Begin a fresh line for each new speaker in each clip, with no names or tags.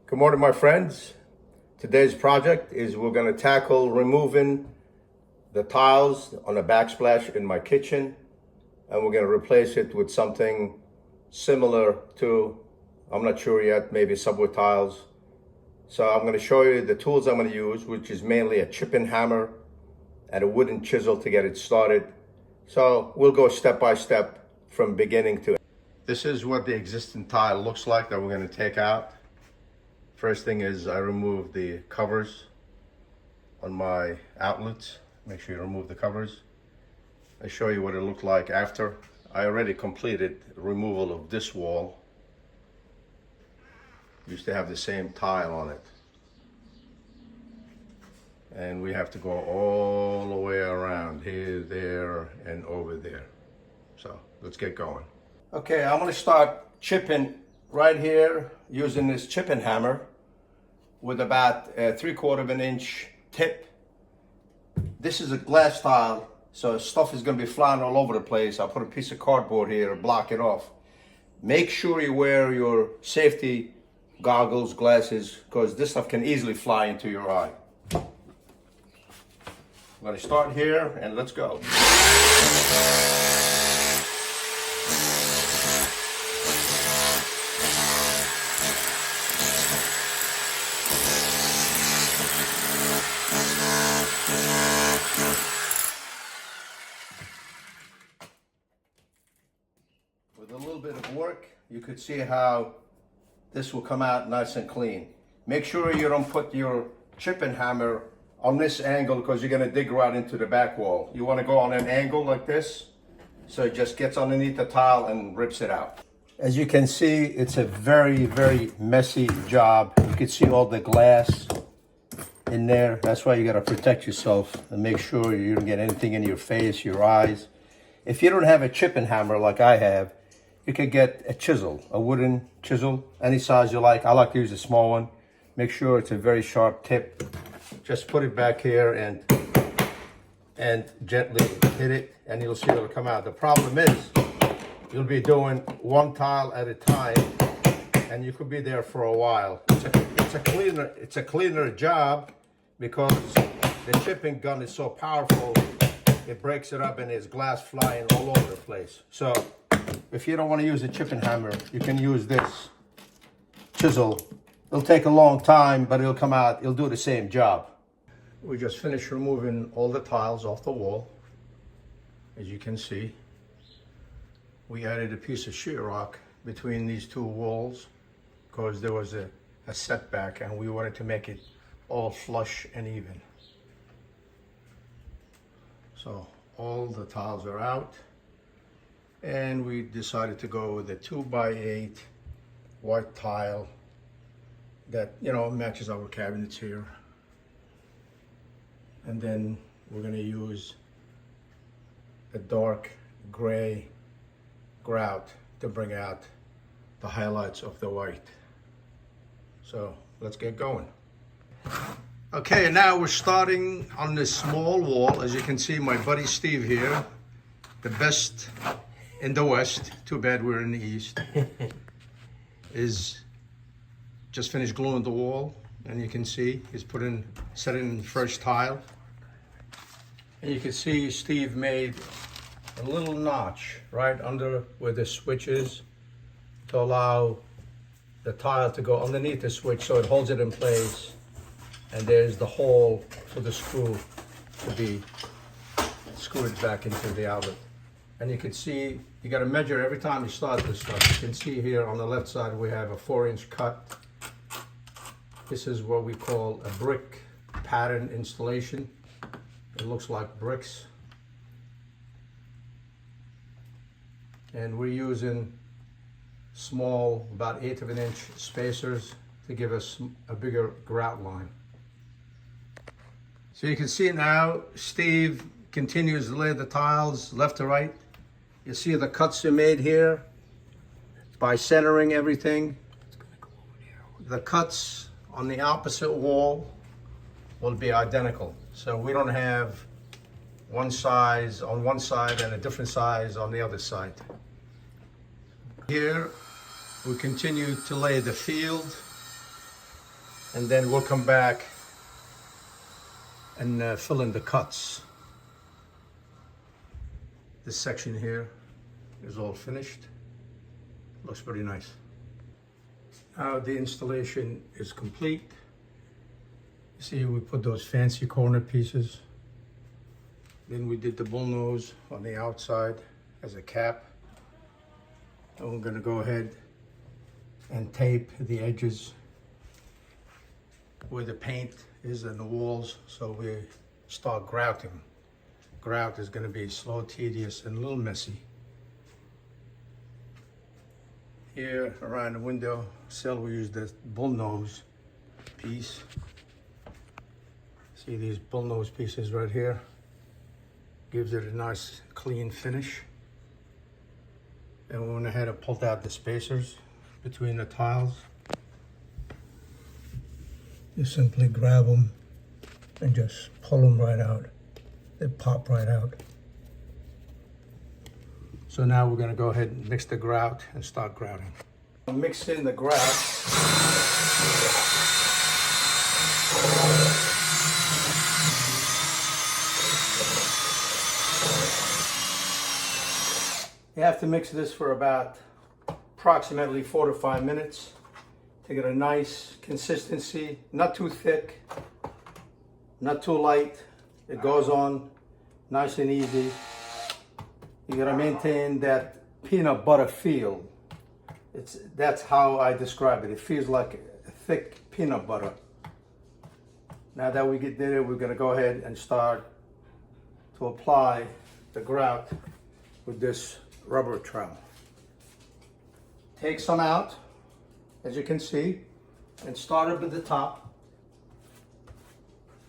Good morning, my friends. Today's project is we're going to tackle removing the tiles on the backsplash in my kitchen, and we're going to replace it with something similar to, I'm not sure yet, maybe subway tiles. So I'm going to show you the tools I'm going to use, which is mainly a chip and hammer and a wooden chisel to get it started. So we'll go step by step from beginning to end. This is what the existing tile looks like that we're going to take out. First thing is I remove the covers on my outlets. Make sure you remove the covers. I show you what it looked like after. I already completed removal of this wall. Used to have the same tile on it. And we have to go all the way around here, there, and over there. So let's get going. Okay, I'm gonna start chipping right here using this chipping hammer with about a 3/4 of an inch tip. This is a glass tile, so stuff is gonna be flying all over the place. I'll put a piece of cardboard here to block it off. Make sure you wear your safety goggles, glasses, because this stuff can easily fly into your eye. I'm gonna start here and let's go. With a little bit of work, you could see how this will come out nice and clean. Make sure you don't put your chipping hammer on this angle because you're going to dig right into the back wall. You want to go on an angle like this so it just gets underneath the tile and rips it out. As you can see, it's a very, very messy job. You can see all the glass in there. That's why you got to protect yourself and make sure you don't get anything in your face, your eyes. If you don't have a chipping hammer like I have, you could get a chisel, a wooden chisel, any size you like. I like to use a small one. Make sure it's a very sharp tip. Just put it back here and gently hit it, and you'll see it'll come out. The problem is you'll be doing one tile at a time, and you could be there for a while. It's a cleaner job because the chipping gun is so powerful. It breaks it up and there's glass flying all over the place. So if you don't want to use a chipping hammer, you can use this chisel. It'll take a long time, but it'll come out. It'll do the same job. We just finished removing all the tiles off the wall. As you can see, we added a piece of sheetrock between these two walls because there was a setback and we wanted to make it all flush and even. So all the tiles are out, and we decided to go with a 2x8 white tile that, you know, matches our cabinets here. And then we're going to use a dark gray grout to bring out the highlights of the white. So let's get going. Okay, now we're starting on this small wall. As you can see, my buddy Steve here, the best in the West, too bad we're in the East, is just finished gluing the wall. And you can see he's setting the first tile. And you can see Steve made a little notch right under where the switch is to allow the tile to go underneath the switch so it holds it in place. And there's the hole for the screw to be screwed back into the outlet. And you can see, you got to measure every time you start this stuff. You can see here on the left side we have a 4-inch cut. This is what we call a brick pattern installation. It looks like bricks. And we're using small, about 1/8 of an inch spacers to give us a bigger grout line. So you can see now, Steve continues to lay the tiles left to right. You see the cuts are made here by centering everything. The cuts on the opposite wall will be identical. So we don't have one size on one side and a different size on the other side. Here we continue to lay the field and then we'll come back and fill in the cuts. This section here is all finished. Looks pretty nice. Now the installation is complete. You see, we put those fancy corner pieces. Then we did the bullnose on the outside as a cap. And we're gonna go ahead and tape the edges where the paint is in the walls, so we start grouting. Grout is gonna be slow, tedious, and a little messy. Here around the window sill, we use the bullnose piece. See these bullnose pieces right here? Gives it a nice clean finish. And we went ahead and pulled out the spacers between the tiles. You simply grab them and just pull them right out. They pop right out. So now we're going to go ahead and mix the grout and start grouting. Mix in the grout. You have to mix this for about approximately 4 to 5 minutes to get a nice consistency, not too thick, not too light. It goes on nice and easy. You gotta maintain that peanut butter feel. That's how I describe it. It feels like a thick peanut butter. Now that we did it, we're gonna go ahead and start to apply the grout with this rubber trowel. Take some out, as you can see, and start up at the top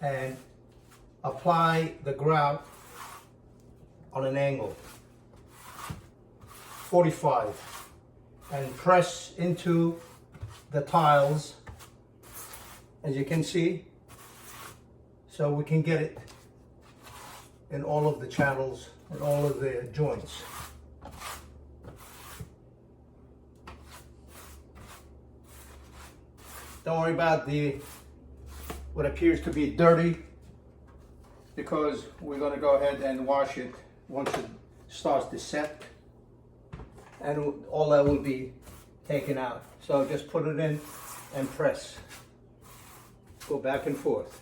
and apply the grout on an angle, 45, and press into the tiles, as you can see, so we can get it in all of the channels and all of the joints. Don't worry about what appears to be dirty, because we're going to go ahead and wash it once it starts to set, and all that will be taken out. So just put it in and press. Go back and forth.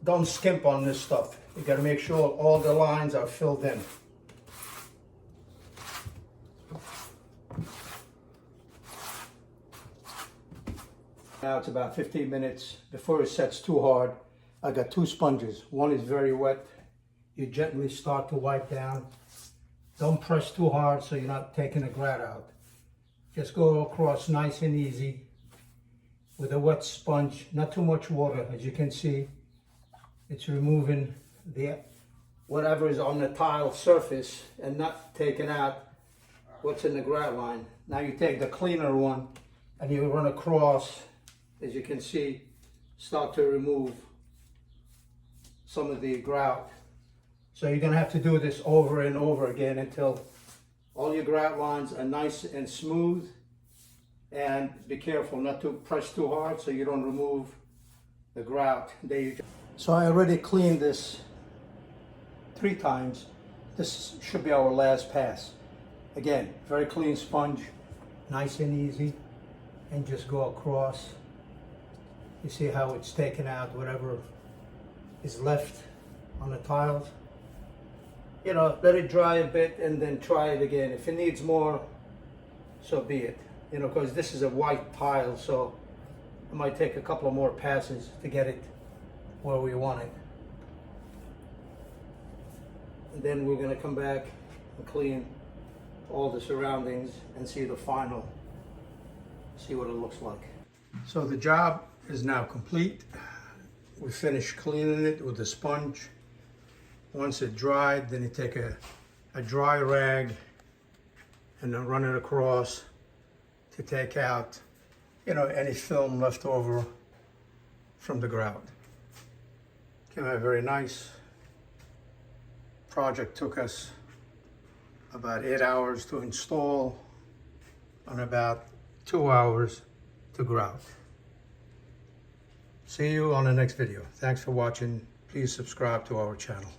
Don't skimp on this stuff. You got to make sure all the lines are filled in. Now it's about 15 minutes before it sets too hard. I got 2 sponges. One is very wet. You gently start to wipe down. Don't press too hard so you're not taking the grout out. Just go across nice and easy with a wet sponge. Not too much water, as you can see. It's removing whatever is on the tile surface and not taking out what's in the grout line. Now you take the cleaner one and you run across, as you can see, start to remove some of the grout. So you're gonna have to do this over and over again until all your grout lines are nice and smooth. And be careful not to press too hard so you don't remove the grout. There you go. So I already cleaned this 3 times. This should be our last pass. Again, very clean sponge, nice and easy, and just go across. You see how it's taken out whatever is left on the tiles. You know, let it dry a bit and then try it again. If it needs more, so be it. You know, because this is a white tile, so it might take a couple of more passes to get it where we want it. And then we're going to come back and clean all the surroundings and see the final, see what it looks like. So the job is now complete. We finished cleaning it with the sponge. Once it dried, then you take a dry rag and then run it across to take out, you know, any film left over from the grout. Came out very nice.
project took us about 8 hours to install and about 2 hours to grout. See you on the next video. Thanks for watching. Please subscribe to our channel.